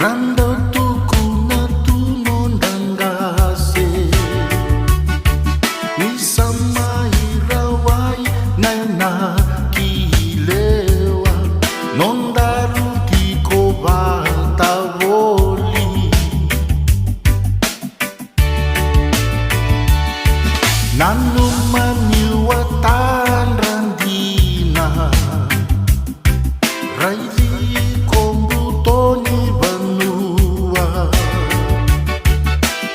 Rando tuku na tunon dangase Nisama irawai na kilewa Nondaru kiko batavoli Nanu maniwatan randina Raili kombutoni banua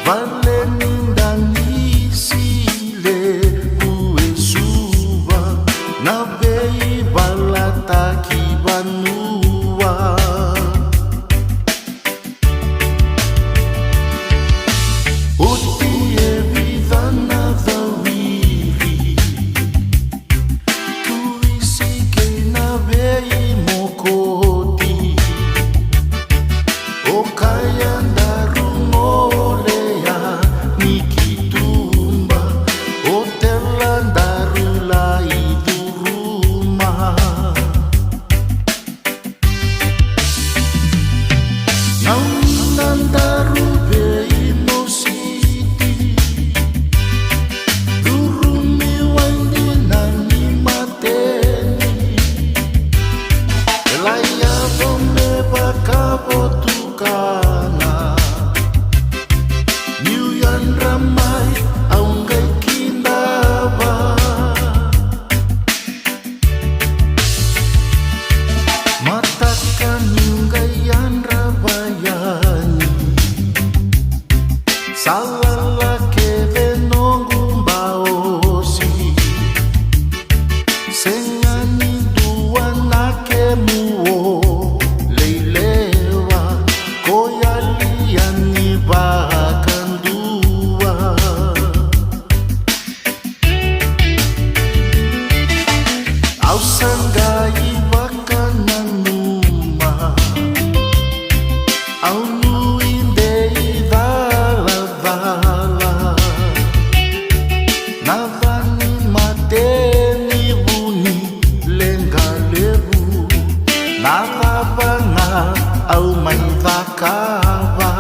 Valenindani sile uesuva Nabei balataki banua Uti evidana dhawiri Tuisike nabei mokoti Okayanda rumolea nikitumba Otelandarula iduruma Naunandaru beino siti Durumi wandi nani mateni Elaya vome bakabotukana Niuyan ramai aungai kindaba Matakan niungayan rabayani Salala keve nongumbaosi Sengani dua nake muo Leilewa koyalian ibakan dua Au sanggai bakan nanuma Au nuindei vala-vala Navani mateni buni lenga-lebu Navabanga au mai vakava